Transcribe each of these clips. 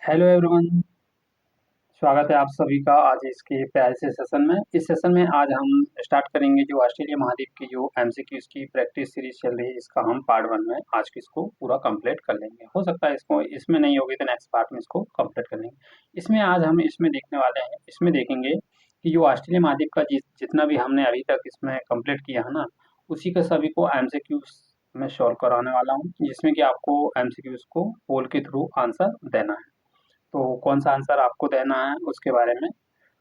Hello everyone. स्वागत है आप सभी का आज इसके प्यारे से सेशन में। इस सेशन में आज हम स्टार्ट करेंगे जो ऑस्ट्रेलिया महाद्वीप की जो एमसीक्यूज की प्रैक्टिस सीरीज चल रही है, इसका हम पार्ट 1 में आज की इसको पूरा कंप्लीट कर लेंगे। हो सकता है इसको इसमें नहीं होगी तो नेक्स्ट पार्ट में इसको कंप्लीट कर लेंगे। इसमें आज हम इसमें देखने वाले हैं, इसमें देखेंगे कि जो ऑस्ट्रेलिया महाद्वीप का जितना भी हमने अभी तक इसमें कंप्लीट किया है ना, उसी के सभी को एमसीक्यूज में सॉल्व कराने वाला हूँ, जिसमें कि आपको एमसीक्यूज को पोल के थ्रू आंसर देना है। तो कौन सा आंसर आपको देना है उसके बारे में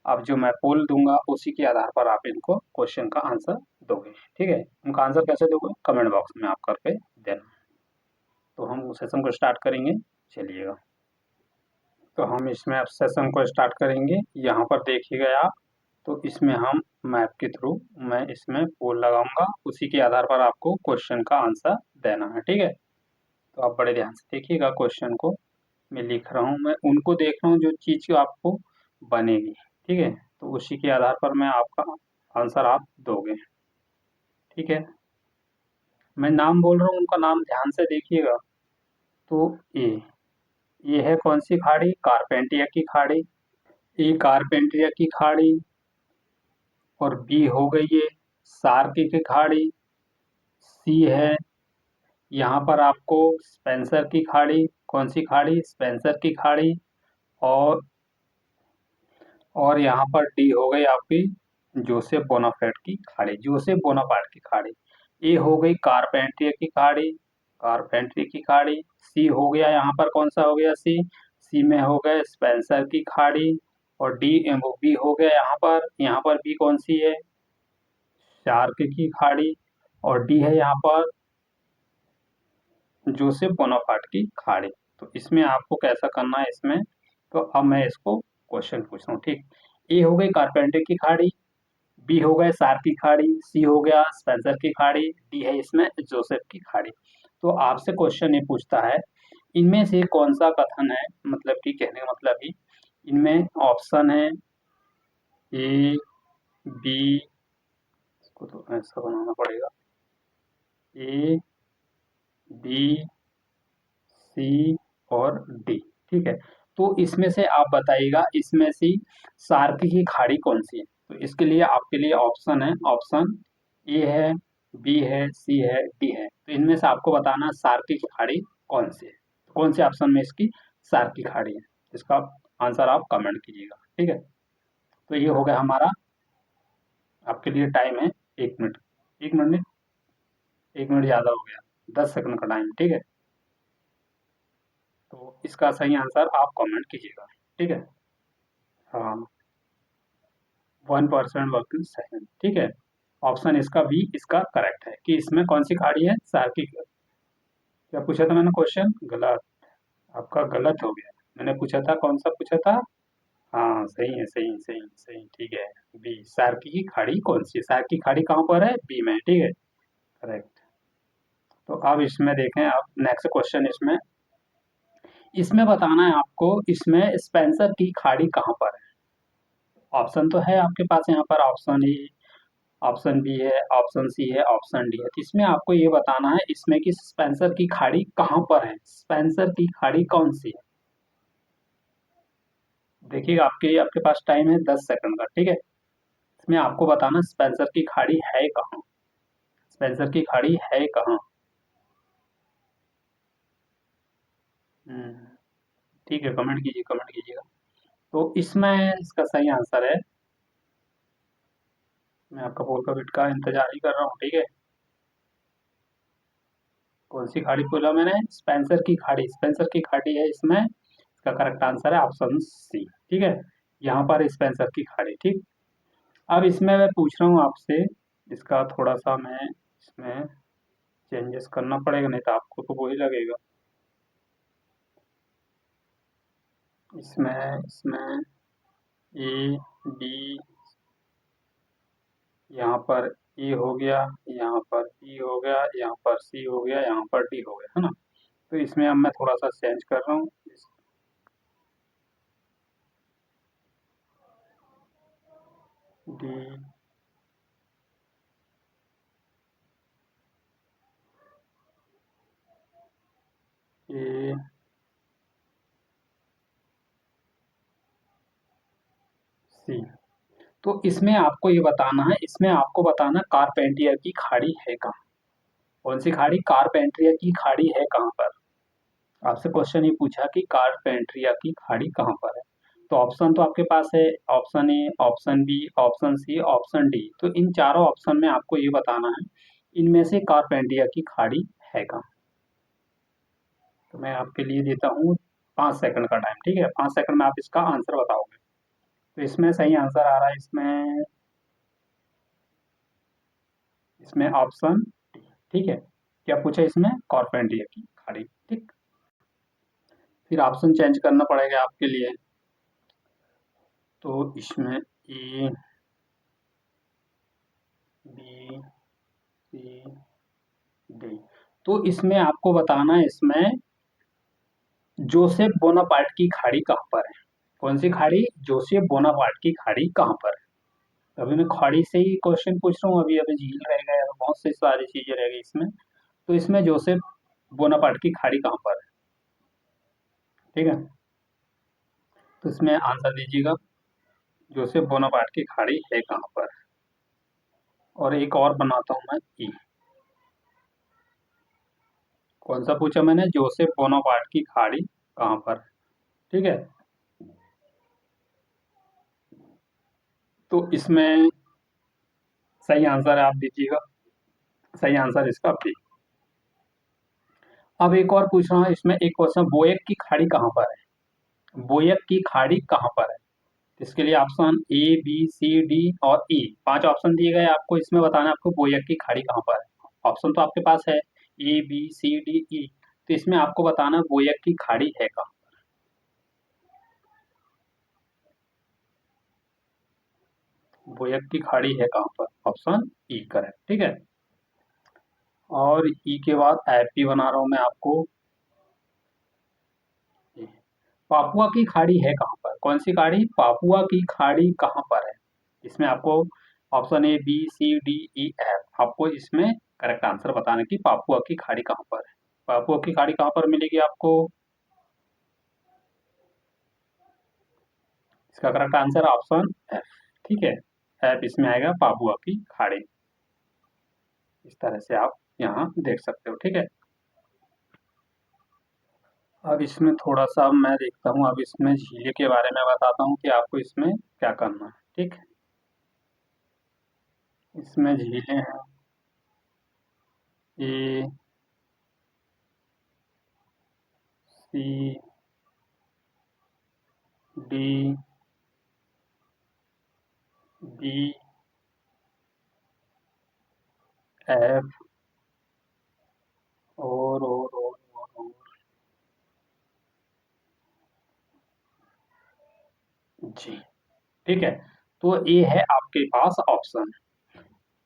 अब जो मैं पोल दूंगा उसी के आधार पर आप इनको क्वेश्चन का आंसर दोगे। ठीक है, उनका आंसर कैसे दोगे? कमेंट बॉक्स में आप करके देना। तो हम उस सेशन को स्टार्ट करेंगे। चलिएगा, तो हम इसमें अब सेशन को स्टार्ट करेंगे। यहाँ पर देखिएगा आप, तो इसमें हम मैप के थ्रू मैं इसमें पोल लगाऊंगा, उसी के आधार पर आपको क्वेश्चन का आंसर देना है। ठीक है, तो आप बड़े ध्यान से देखिएगा क्वेश्चन को। मैं लिख रहा हूँ, मैं उनको देख रहा हूँ जो चीज़ आपको बनेगी। ठीक है, तो उसी के आधार पर मैं आपका आंसर आप दोगे। ठीक है, मैं नाम बोल रहा हूँ, उनका नाम ध्यान से देखिएगा। तो ये है कौन सी खाड़ी? कारपेंटिया की खाड़ी। ए कारपेंटिया की खाड़ी। और बी हो गई ये सार्की की खाड़ी। सी है यहाँ पर आपको स्पेंसर की खाड़ी। कौन सी खाड़ी? स्पेंसर की खाड़ी। और यहाँ पर डी हो गई आपकी जोसेफ बोनाफेट की खाड़ी, जोसेफ बोनापार्ट की खाड़ी। ए हो गई कारपेंट्रिया की खाड़ी, कारपेंट्री की खाड़ी। सी हो गया यहाँ पर, कौन सा हो गया? सी। सी में हो गए स्पेंसर की खाड़ी। और डी वो बी हो गया यहाँ पर बी कौन सी है? शार्क की खाड़ी। और डी है यहाँ पर जोसेफ बोनापार्ट की खाड़ी। तो इसमें आपको कैसा करना है इसमें, तो अब मैं इसको क्वेश्चन पूछ रहा हूँ। ठीक, ए हो गई कारपेंटर की खाड़ी, बी हो गए सार की खाड़ी, सी हो गया स्पेंसर की खाड़ी, डी है इसमें जोसेफ की खाड़ी। तो आपसे क्वेश्चन ये पूछता है इनमें से कौन सा कथन है, मतलब कि कहने का मतलब ही इनमें ऑप्शन है ए, बी, इसको तो ऐसा बनाना पड़ेगा, ए, बी, सी और डी। ठीक है, तो इसमें से आप बताइएगा इसमें से सार्की की खाड़ी कौन सी है। तो इसके लिए आपके लिए ऑप्शन है, ऑप्शन ए है, बी है, सी है, डी है। तो इनमें से आपको बताना सार्की की खाड़ी कौन सी है, तो कौन से ऑप्शन में इसकी सार्की खाड़ी है। इसका आंसर आप कमेंट कीजिएगा। ठीक है, तो ये हो गया हमारा। आपके लिए टाइम है 1 मिनट। 1 मिनट नहीं, 1 मिनट ज़्यादा हो गया, 10 सेकंड का टाइम। ठीक है, तो इसका सही आंसर आप कमेंट कीजिएगा। ठीक है, हाँ, 1% वर्किंग सेकंड। ठीक है, ऑप्शन इसका बी इसका करेक्ट है कि इसमें कौन सी खाड़ी है? सार्की। क्या पूछा था मैंने क्वेश्चन? गलत, आपका गलत हो गया। मैंने पूछा था, कौन सा पूछा था? हाँ, सही है, सही सही सही। ठीक है, बी सार्की की खाड़ी कौन सी है? सार्की खाड़ी कहाँ पर है? बी में। ठीक है, करेक्ट। तो अब इसमें देखें, अब नेक्स्ट क्वेश्चन इसमें इसमें बताना है आपको इसमें स्पेंसर की खाड़ी कहाँ पर है। ऑप्शन तो है आपके पास यहाँ पर, ऑप्शन ए, ऑप्शन बी है, ऑप्शन सी है, ऑप्शन डी है। तो इसमें आपको ये बताना है इसमें कि स्पेंसर की खाड़ी कहाँ पर है, स्पेंसर की खाड़ी कौन सी है। देखिएगा, आपके पास टाइम है 10 सेकंड का। ठीक है, इसमें आपको बताना स्पेंसर की खाड़ी है कहाँ, स्पेंसर की खाड़ी है कहाँ। हम्म, ठीक है, कमेंट कीजिए, कमेंट कीजिएगा। तो इसमें इसका सही आंसर है, मैं आपका पोल का बिट का इंतजार ही कर रहा हूँ। ठीक है, कौन सी खाड़ी बोला मैंने? स्पेंसर की खाड़ी, स्पेंसर की खाड़ी है इसमें। इसका करेक्ट आंसर है ऑप्शन सी। ठीक है, यहाँ पर स्पेंसर की खाड़ी। ठीक, अब इसमें मैं पूछ रहा हूँ आपसे, इसका थोड़ा सा मैं इसमें चेंजेस करना पड़ेगा, नहीं तो आपको तो वही लगेगा। इसमें इसमें ए, बी, यहाँ पर ए हो गया, यहाँ पर बी हो गया, यहाँ पर सी हो गया, यहाँ पर डी हो गया, है ना। तो इसमें अब मैं थोड़ा सा चेंज कर रहा हूँ। डी, ए, सी। तो इसमें आपको ये बताना है, इसमें आपको बताना कारपेंटियर की खाड़ी है कहाँ। कौन सी खाड़ी? कारपेंट्रिया की खाड़ी है कहाँ पर। आपसे क्वेश्चन ये पूछा कि कारपेंट्रिया की खाड़ी कहाँ पर है। तो ऑप्शन तो आपके पास है, option A, option B, option C, option D. तो इन चारों ऑप्शन में आपको ये बताना है इनमें से कारपेंट्रिया की खाड़ी है कहाँ। तो मैं आपके लिए देता हूँ 5 सेकंड का टाइम, ठीक है। 5 सेकंड में आप इसका आंसर बताओगे। तो इसमें सही आंसर आ रहा है, इसमें इसमें ऑप्शन डी। ठीक है, क्या पूछा इसमें? कारपेंट्रिया की खाड़ी। ठीक, फिर ऑप्शन चेंज करना पड़ेगा आपके लिए। तो इसमें ए, बी, सी, डी। तो इसमें आपको बताना है इसमें जोसेफ बोनापार्ट की खाड़ी कहाँ पर है। कौन सी खाड़ी? जोसेफ बोनापार्ट की खाड़ी कहाँ पर है। अभी मैं खाड़ी से ही क्वेश्चन पूछ रहा हूँ, अभी अभी झील रह गया, बहुत सी सारी चीजें रह गई इसमें। तो इसमें जोसेफ बोनापार्ट की खाड़ी कहाँ पर है, ठीक है। तो इसमें आंसर दीजिएगा, जोसेफ बोनापार्ट की खाड़ी है कहाँ पर। और एक और बनाता हूँ मैं ई। कौन सा पूछा मैंने? जोसेफ बोनापार्ट की खाड़ी कहाँ पर, ठीक है। तो इसमें सही आंसर है, आप दीजिएगा। सही आंसर इसका बी। अब एक और पूछ रहा हूँ इसमें, एक क्वेश्चन, बोयक की खाड़ी कहाँ पर है। बोयक की खाड़ी कहाँ पर है। इसके लिए option A, B, C, D और ई, 5 ऑप्शन दिए गए आपको। इसमें बताना है आपको बोयक की खाड़ी कहाँ पर है। ऑप्शन तो आपके पास है ए, बी, सी, डी, ई। तो इसमें आपको बताना है बोयक की खाड़ी है कहाँ। बोयक की खाड़ी है कहाँ पर, ऑप्शन ई करेक्ट, ठीक है। और ई के बाद एपी बना रहा हूँ मैं आपको। पापुआ की खाड़ी है कहाँ पर। कौन सी खाड़ी? पापुआ की खाड़ी कहाँ पर है। इसमें आपको option A, B, C, D, E, F, आपको इसमें करेक्ट आंसर बताना कि पापुआ की खाड़ी कहाँ पर है। पापुआ की खाड़ी कहाँ पर मिलेगी आपको। इसका करेक्ट आंसर ऑप्शन एफ, ठीक है। एफ इसमें आएगा, पापुआ की खाड़ी। इस तरह से आप यहाँ देख सकते हो, ठीक है। अब इसमें थोड़ा सा मैं देखता हूँ, अब इसमें झीले के बारे में बताता हूँ कि आपको इसमें क्या करना है, ठीक। इसमें झीलें हैं, ए, सी, डी, बी, एफ और जी, ठीक है। तो ये है आपके पास ऑप्शन।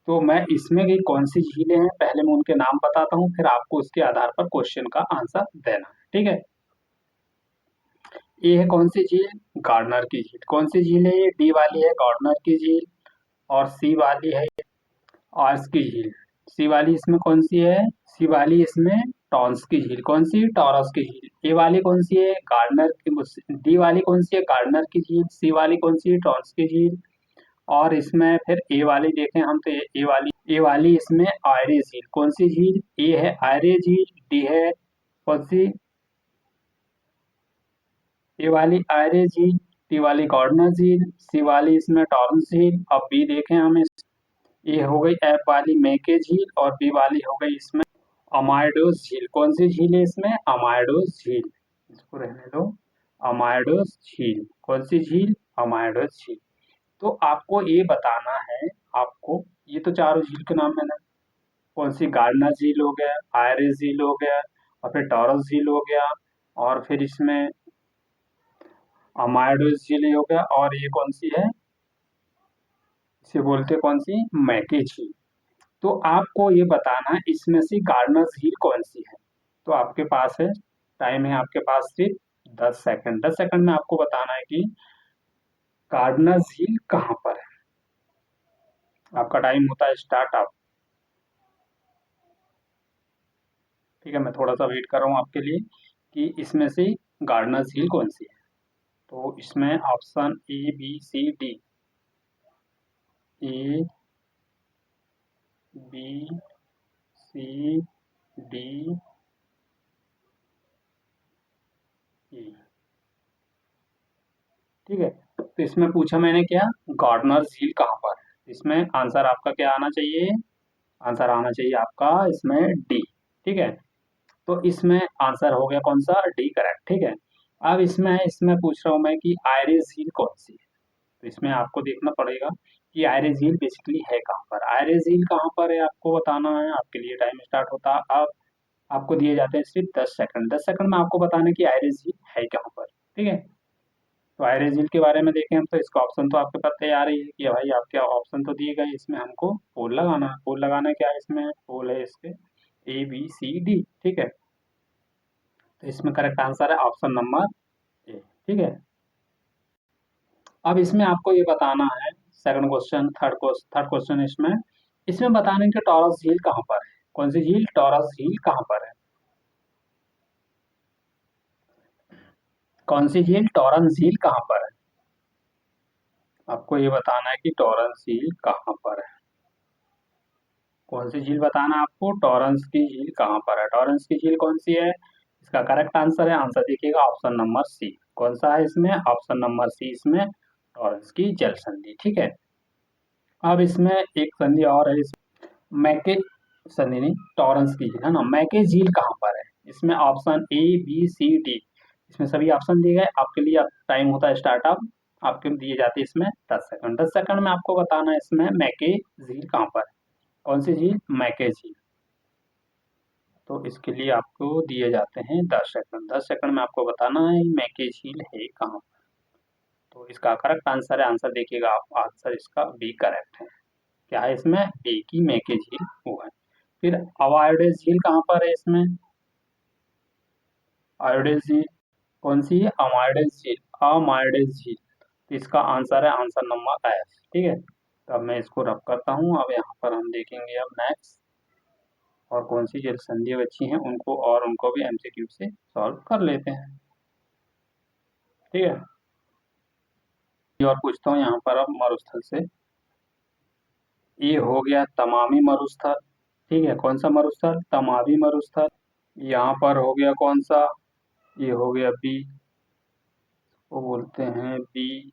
तो मैं इसमें की कौन सी झीलें हैं पहले मैं उनके नाम बताता हूँ, फिर आपको उसके आधार पर क्वेश्चन का आंसर देना है, ठीक है। ये है कौन सी झील? गार्डनर की झील। कौन सी झील है ये? डी वाली है गार्डनर की झील। और सी वाली है आर्स की झील। सी वाली इसमें कौन सी है? सी वाली इसमें टॉन्स की झील। कौन सी? टॉरस की झील। ए वाली कौन सी है? गार्डनर की। डी वाली कौन सी है? गार्डनर की झील। सी वाली कौन सी है? टॉन्स की झील। और इसमें फिर ए वाली देखें हम, तो ए वाली इसमें आयरे झील। कौन सी झील? ए है आयरे झील, डी है कौन सी? ए वाली आयरे झील, टी वाली गार्डनर झील, सी वाली इसमें टॉरंस झील। अब बी देखें हम, ये हो गई एफ वाली मेके झील, और बी वाली हो गई इसमें अमायडोस झील। कौन सी झील है इसमें? अमायडोस झील। इसको रहने दो, अमायडोस झील। कौन सी झील? अमायडोस झील। तो आपको ये बताना है, आपको ये तो चारों झील के नाम मैंने, कौन सी? गार्डनर झील हो गया, आयरिस झील हो गया, और फिर टॉरस झील हो गया, और फिर इसमें अमायडोस झील हो गया, और ये कौन सी है? इसे बोलते हैं कौन सी? मैके झील। तो आपको ये बताना है इसमें से गार्डनर झील कौन सी है। तो आपके पास है, टाइम है आपके पास सिर्फ 10 सेकंड। 10 सेकंड में आपको बताना है कि गार्डनर झील कहाँ पर है। आपका टाइम होता है स्टार्ट आप, ठीक है। मैं थोड़ा सा वेट कर रहा हूँ आपके लिए कि इसमें से गार्डनर झील कौन सी है। तो इसमें option A, B, C, D, A B C D E. ठीक है, तो इसमें पूछा मैंने क्या, गार्डनर झील कहाँ पर है। इसमें आंसर आपका क्या आना चाहिए, आंसर आना चाहिए आपका इसमें डी। ठीक है, तो इसमें आंसर हो गया कौन सा, डी करेक्ट। ठीक है, अब इसमें इसमें पूछ रहा हूँ मैं कि आयरिस झील कौन सी है। तो इसमें आपको देखना पड़ेगा कि आयरिस झील बेसिकली है कहाँ पर। आयरिस झील कहाँ पर है आपको बताना है। आपके लिए टाइम स्टार्ट होता है अब। आपको दिए जाते हैं सिर्फ 10 सेकंड। 10 सेकंड में आपको बताना है कि आयरिस झील है कहाँ पर। ठीक है, तो आयरिस झील के बारे में देखें हम, तो इसका ऑप्शन तो आपके पता ही आ रही है कि भाई आपके ऑप्शन तो दिए गए, इसमें हमको पोल लगाना है। पोल लगाना क्या है, इसमें पोल है इसके ए बी सी डी। ठीक है, तो इसमें करेक्ट आंसर है ऑप्शन नंबर ए। ठीक है, अब इसमें आपको ये बताना है, सेकंड क्वेश्चन, थर्ड क्वेश्चन इसमें इसमें बताने कि टॉरस झील कहाँ पर है। कौन सी झील, टॉरस झील कहाँ पर है। कौन सी झील, टॉरस झील कहाँ पर है। आपको ये बताना है कि टॉरस झील कहाँ पर है। कौन सी झील बताना है आपको, टॉरंस की झील कहाँ पर है। टॉरंस की झील कौन सी है, इसका करेक्ट आंसर है, आंसर देखिएगा ऑप्शन नंबर सी। कौन सा है इसमें, ऑप्शन नंबर सी, इसमें टॉरंस की जल संधि। ठीक है, अब इसमें एक संधि और है, मैके संधि नहीं, टॉरंस की झील है ना। मैके झील कहाँ पर है, इसमें option A B C D, इसमें सभी ऑप्शन दिए गए आपके लिए। अब टाइम होता है स्टार्टअप, आपके लिए जाते हैं इसमें 10 सेकंड। 10 सेकंड में आपको बताना है इसमें मैके झील कहाँ पर है। कौन सी झील, मैके झील। तो इसके लिए आपको दिए जाते हैं 10 सेकंड। 10 सेकंड में आपको बताना है मैके झील है कहाँ पर। तो इसका करेक्ट आंसर है, आंसर देखिएगा आप, आंसर इसका बी करेक्ट है। क्या है इसमें, बी की मैके झील वो है। फिर अवायोडेस झील कहाँ पर है इसमें, आयोडेस झील कौन सी है, अमायोडेस झील, अमायोडेस झील। तो इसका आंसर है आंसर नंबर एफ। ठीक है, तो अब मैं इसको रब करता हूँ। अब यहाँ पर हम देखेंगे अब नेक्स्ट, और कौन सी जल संधियाँ बची हैं उनको, और उनको भी एमसीक्यू से सॉल्व कर लेते हैं। ठीक है, ये और पूछता हूँ यहाँ पर अब मरुस्थल से। ये हो गया तमामी मरुस्थल। ठीक है, कौन सा मरुस्थल, तमामी मरुस्थल। यहाँ पर हो गया कौन सा, ये हो गया बी, वो बोलते हैं बी।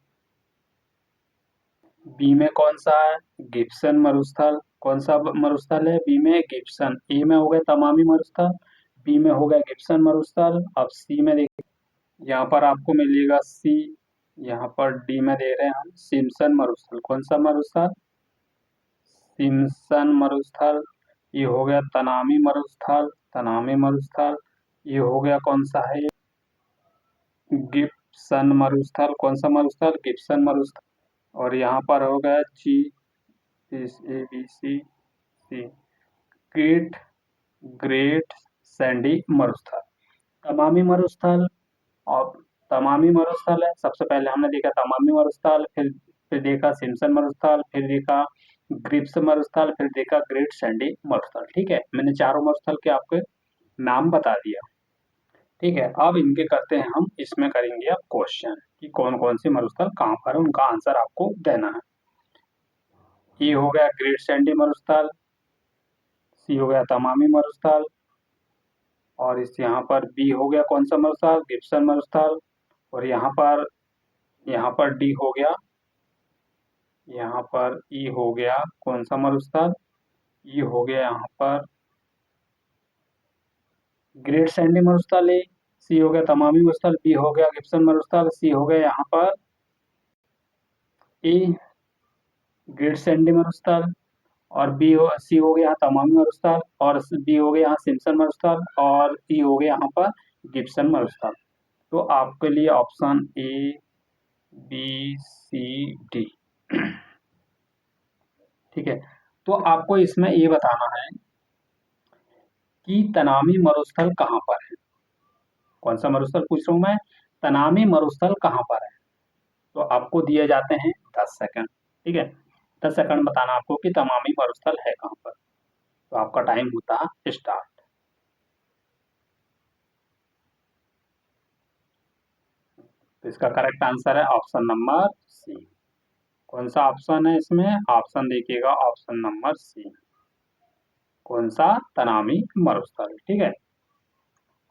बी में कौन सा है, गिब्सन मरुस्थल। कौन सा मरुस्थल है, बी में गिब्सन। ए में हो गया तमामी मरुस्थल, बी में हो गया गिब्सन मरुस्थल। अब सी में देखिए, यहाँ पर आपको मिलेगा सी। यहाँ पर डी में दे रहे हैं हम सिम्सन मरुस्थल। कौन सा मरुस्थल, सिम्सन मरुस्थल। ये हो गया तनामी मरुस्थल, तनामी मरुस्थल। ये हो गया कौन सा है, गिब्सन मरुस्थल। कौन सा मरुस्थल, गिब्सन मरुस्थल। और यहाँ पर हो गया जी, A B C C, great great sandy मरुस्थल। तमामी मरुस्थल, और तमामी मरुस्थल है, सबसे पहले हमने देखा तमामी मरुस्थल, फिर देखा सिम्सन मरुस्थल, फिर देखा ग्रिप्स मरुस्थल, फिर देखा ग्रेट सैंडी मरुस्थल। ठीक है, मैंने चारों मरुस्थल के आपके नाम बता दिया। ठीक है, अब इनके करते हैं हम, इसमें करेंगे अब क्वेश्चन कि कौन कौन सी मरुस्थल कहाँ पर है, उनका आंसर आपको देना है। ये हो गया ग्रेट सैंडी मरुस्थल, सी हो गया तमामी मरुस्थल, और इस यहाँ पर बी हो गया कौन सा मरुस्थल, गिब्सन मरुस्थल। और यहाँ पर डी हो गया, यहाँ पर ई हो गया कौन सा मरुस्थल, ई हो गया यहाँ पर ग्रेट सैंडी मरुस्थल है। सी हो गया तमामी मरुस्थल, बी हो गया गिब्सन मरुस्थल, सी हो गया यहाँ पर ई ग्रेट सैंडी मरुस्थल, और सी हो गया यहाँ तमामी मरुस्थल, और बी हो गया यहाँ सिम्पसन मरुस्थल, और ई हो गया यहाँ पर गिब्सन मरुस्थल। तो आपके लिए option A B C D. ठीक है, तो आपको इसमें ये बताना है कि तनामी मरुस्थल कहाँ पर है। कौन सा मरुस्थल पूछ रहा हूँ मैं, तनामी मरुस्थल कहाँ पर है। तो आपको दिए जाते हैं 10 सेकंड। ठीक है, 10 सेकंड बताना आपको कि तमामी मरुस्थल है कहाँ पर। तो आपका टाइम होता है स्टार्ट। तो इसका करेक्ट आंसर है ऑप्शन नंबर सी। कौन सा ऑप्शन है इसमें? ऑप्शन देखिएगा ऑप्शन नंबर सी। कौन सा? तनामी मरुस्थल। ठीक है।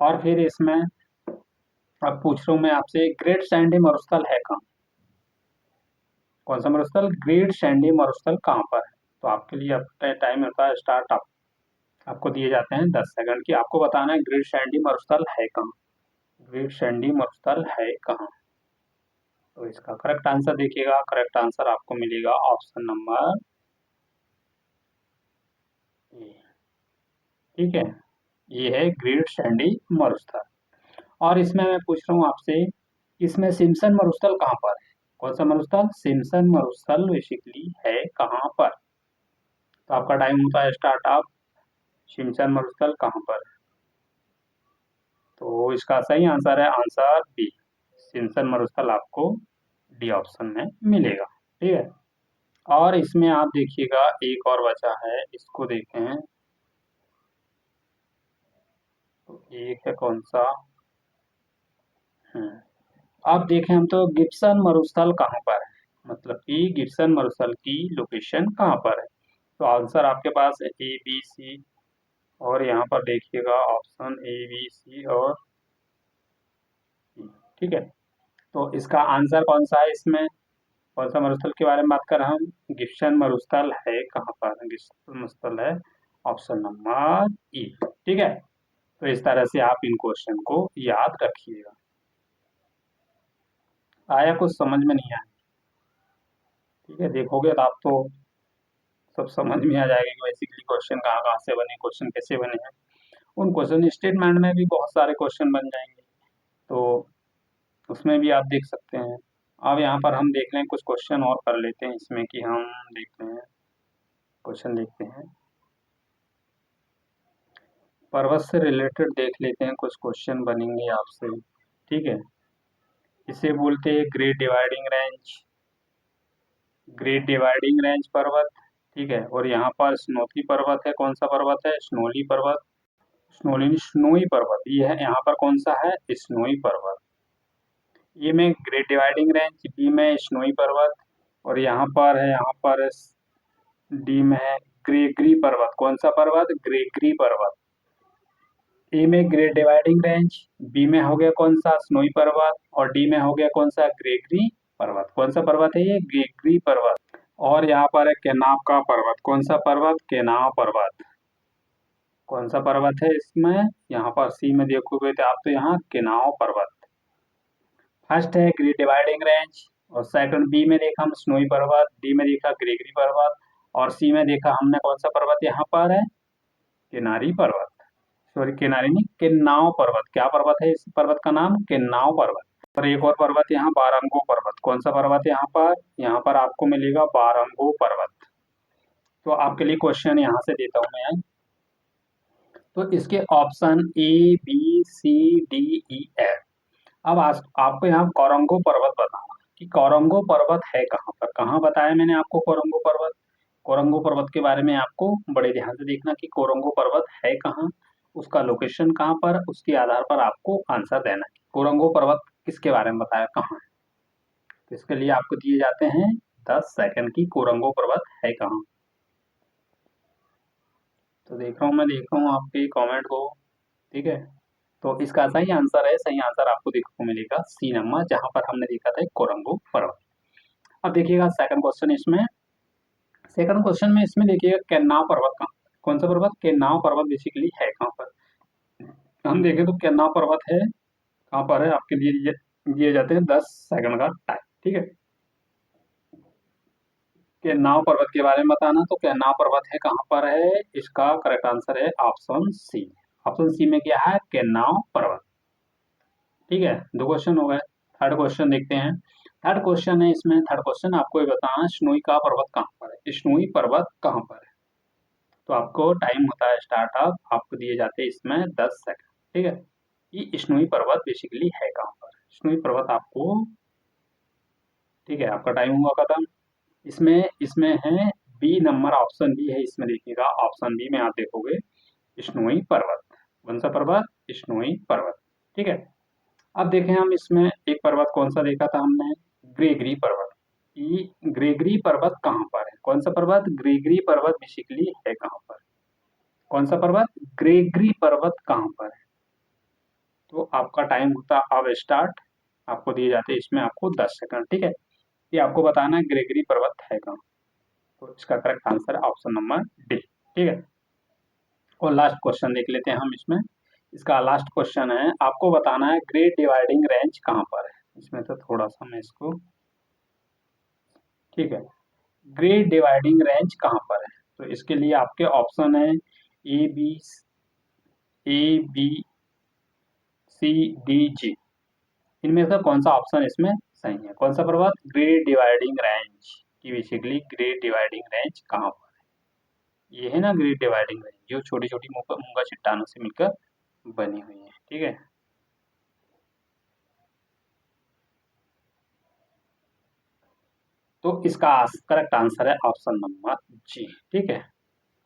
और फिर इसमें अब पूछ रहा हूँ मैं आपसे, ग्रेट सैंडी मरुस्थल है कहाँ? कौन सा मरुस्थल? ग्रेट सैंडी मरुस्थल कहाँ पर है? तो आपके लिए अब टाइम होता है स्टार्ट। आपको दिए जाते हैं 10 सेकंड की, आपको बताना है ग्रेट सैंडी मरुस्थल है कहाँ। ग्रेट सैंडी मरुस्थल है कहाँ? तो इसका करेक्ट आंसर देखिएगा, करेक्ट आंसर आपको मिलेगा ऑप्शन नंबर ए। ठीक है, ये है ग्रेट सैंडी मरुस्थल। और इसमें मैं पूछ रहा हूँ आपसे, इसमें सिम्पसन मरुस्थल कहाँ पर है? कौन सा मरुस्थल? सिम्पसन मरुस्थल बेसिकली है कहाँ पर? तो आपका टाइम होता है स्टार्ट अप। सिम्पसन मरुस्थल कहाँ पर है? तो इसका सही आंसर है आंसर बी। सिम्पसन मरुस्थल आपको डी ऑप्शन में मिलेगा। ठीक है। और इसमें आप देखिएगा एक और बचा है, इसको देखें। तो एक है कौन सा? अब देखें हम तो गिब्सन मरुस्थल कहाँ पर है, मतलब कि गिब्सन मरुस्थल की लोकेशन कहाँ पर है? तो आंसर आपके पास है ए बी सी, और यहाँ पर देखिएगा ऑप्शन ए बी सी और E। ठीक है। तो इसका आंसर कौन सा है इसमें? कौन सा मरुस्थल के बारे में बात कर रहे हैं हम? गिब्सन मरुस्थल है कहाँ पर? गिब्सन मरुस्थल है ऑप्शन नंबर ई। ठीक है। तो इस तरह से आप इन क्वेश्चन को याद रखिएगा। आया कुछ समझ में नहीं आया? ठीक है, देखोगे तो आप तो सब समझ में आ जाएगा कि बेसिकली क्वेश्चन कहाँ कहाँ से बने, क्वेश्चन कैसे बने हैं। उन क्वेश्चन स्टेटमेंट में भी बहुत सारे क्वेश्चन बन जाएंगे, तो उसमें भी आप देख सकते हैं। अब यहाँ पर हम देख लें, कुछ क्वेश्चन और कर लेते हैं इसमें कि हम देखते हैं, क्वेश्चन देखते हैं पर्वत से रिलेटेड देख लेते हैं, कुछ क्वेश्चन बनेंगे आपसे। ठीक है। इसे बोलते हैं great dividing range, great dividing range पर्वत। ठीक है। और यहाँ पर स्नोथी पर्वत है, कौन सा पर्वत है? स्नोली पर्वत। स्नोली स्नोई पर्वत, ये है यहाँ पर कौन सा है? स्नोई पर्वत। ये में ग्रेट डिवाइडिंग रेंज, बी में स्नोई पर्वत, और यहाँ पर है, यहाँ पर डी में है ग्रेगरी पर्वत। कौन सा पर्वत? ग्रेगरी पर्वत। ए में ग्रेट डिवाइडिंग रेंज, बी में हो गया कौन सा? स्नोई पर्वत, और डी में हो गया कौन सा? ग्रेगरी पर्वत। कौन सा पर्वत है ये? ग्रेगरी पर्वत। और यहाँ पर है केनाब का पर्वत। कौन सा पर्वत? केनाब पर्वत। कौन सा पर्वत है इसमें? यहाँ पर सी में देखोगे तो आप, तो यहाँ केनाव पर्वत। फर्स्ट है ग्रेट डिवाइडिंग रेंज, और सेकंड बी में देखा हम स्नोई पर्वत, डी में देखा ग्रेगरी पर्वत, और सी में देखा हमने कौन सा पर्वत यहाँ पर है? किनारी पर्वत। सॉरी, किनारी नहीं, किन्नाव पर्वत। क्या पर्वत है इस पर्वत का नाम? किन्नाव पर्वत। और एक और पर्वत यहाँ बारंगो पर्वत। कौन सा पर्वत है यहाँ पर? यहाँ पर आपको मिलेगा बारंगो पर्वत। तो आपके लिए क्वेश्चन यहाँ से देता हूँ मैं। तो इसके option A B C D E F. अब आपको यहाँ कोरंगो पर्वत बताना है कि कोरंगो पर्वत है कहाँ पर। कहाँ बताया मैंने आपको कोरंगो पर्वत? कोरंगो पर्वत के बारे में आपको बड़े ध्यान से देखना कि कोरंगो पर्वत है कहाँ, उसका लोकेशन कहाँ पर, उसके आधार पर आपको आंसर देना है। कोरंगो पर्वत किसके बारे में बताया, कहाँ है? तो इसके लिए आपको दिए जाते हैं 10 सेकंड की, कोरंगो पर्वत है कहाँ। तो देख रहा हूँ, मैं देख रहा हूँ आपके कमेंट को। ठीक है। तो इसका सही आंसर है, सही आंसर आपको देखने को मिलेगा सी नंबर, जहां पर हमने देखा था कोरंगो पर्वत। अब देखिएगा सेकंड क्वेश्चन इसमें, सेकंड क्वेश्चन में इसमें देखिएगा केन्नाव पर्वत कहाँ, कौन सा पर्वत? केन्नाव पर्वत बेसिकली है कहाँ पर? हम देखें तो केन्नाव पर्वत है कहाँ पर है, आपके लिए दिए जाते हैं 10 सेकंड का टाइम। ठीक है। केन्नाव पर्वत के बारे में बताना, तो केन्नाव पर्वत है कहाँ पर है? इसका करेक्ट आंसर है ऑप्शन सी। ऑप्शन सी में क्या है? केन्नाव पर्वत। ठीक है, दो क्वेश्चन हो गए। थर्ड क्वेश्चन देखते हैं। थर्ड क्वेश्चन है इसमें, थर्ड क्वेश्चन आपको ये बताना, स्नोई का पर्वत कहाँ पर है? स्नोई पर्वत कहाँ पर है? तो आपको टाइम होता है स्टार्टअप, आपको दिए जाते हैं इसमें 10 सेकंड। ठीक है। ये स्नोई पर्वत बेसिकली है कहाँ पर? स्नोई पर्वत आपको, ठीक है, आपका टाइम हुआ खत्म। इसमें इसमें है बी नंबर, ऑप्शन बी है इसमें, देखिएगा ऑप्शन बी में आप देखोगे स्नोई पर्वत। कौन सा पर्वत? स्नोई पर्वत। ठीक है। अब देखें हम इसमें एक पर्वत कौन सा देखा था हमने? ग्रेगरी पर्वत। कि ग्रेगरी पर्वत कहाँ पर है? कौन सा पर्वत? ग्रेगरी पर्वत बेसिकली है कहाँ पर? कौन सा पर्वत? ग्रेगरी पर्वत कहाँ पर है? तो आपका टाइम होता अब स्टार्ट। आपको दिए जाते हैं इसमें आपको 10 सेकंड, ठीक है। ये आपको बताना है ग्रेगरी पर्वत है कहाँ। तो इसका करेक्ट आंसर है ऑप्शन नंबर डी, ठीक है। और लास्ट क्वेश्चन देख लेते हैं हम इसमें। इसका लास्ट क्वेश्चन है, आपको बताना है ग्रेट डिवाइडिंग रेंज कहाँ पर है। इसमें तो थोड़ा सा मैं इसको, ठीक है, ग्रेट डिवाइडिंग रेंज कहाँ पर है? तो इसके लिए आपके ऑप्शन है ए बी सी डी जी। इनमें से कौन सा ऑप्शन इसमें सही है? कौन सा पर्वत? ग्रेट डिवाइडिंग रेंज की बेसिकली ग्रेट डिवाइडिंग रेंज कहाँ पर है? ये है ना ग्रेट डिवाइडिंग रेंज, जो छोटी छोटी मूंगा चट्टानों से मिलकर बनी हुई है, ठीक है। तो इसका करेक्ट आंसर है ऑप्शन नंबर जी, ठीक है।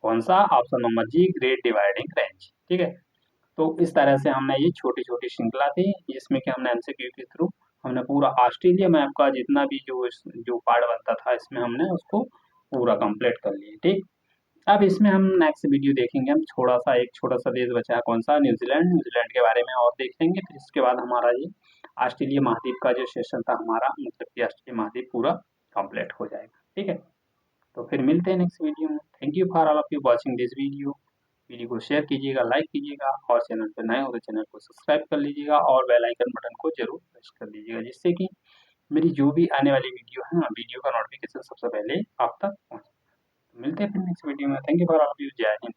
कौन सा? ऑप्शन नंबर जी, ग्रेट डिवाइडिंग रेंज, ठीक है। तो इस तरह से हमने ये छोटी छोटी श्रृंखला थी जिसमें कि हमने एमसीक्यू के थ्रू हमने पूरा ऑस्ट्रेलिया मैप का जितना भी जो पार्ट बनता था इसमें हमने उसको पूरा कंप्लीट कर लिया, ठीक। अब इसमें हम नेक्स्ट वीडियो देखेंगे, हम थोड़ा सा एक छोटा सा देश बचा है, कौन सा? न्यूजीलैंड। न्यूजीलैंड के बारे में और देख लेंगे, फिर इसके बाद हमारा ये ऑस्ट्रेलिया महाद्वीप का जो सेशन था हमारा, मतलब कि ऑस्ट्रेलिया महाद्वीप पूरा कंप्लीट हो जाएगा, ठीक है। तो फिर मिलते हैं नेक्स्ट वीडियो में। Thank you for all of you watching this video. Video को शेयर कीजिएगा, लाइक कीजिएगा, और चैनल पर नए हो तो चैनल को सब्सक्राइब कर लीजिएगा और बेल आइकन बटन को जरूर प्रेस कर दीजिएगा, जिससे कि मेरी जो भी आने वाली वीडियो है ना, वीडियो का नोटिफिकेशन सबसे पहले आप तक पहुंचे। मिलते हैं फिर नेक्स्ट वीडियो में। Thank you for all of you. जय हिंद।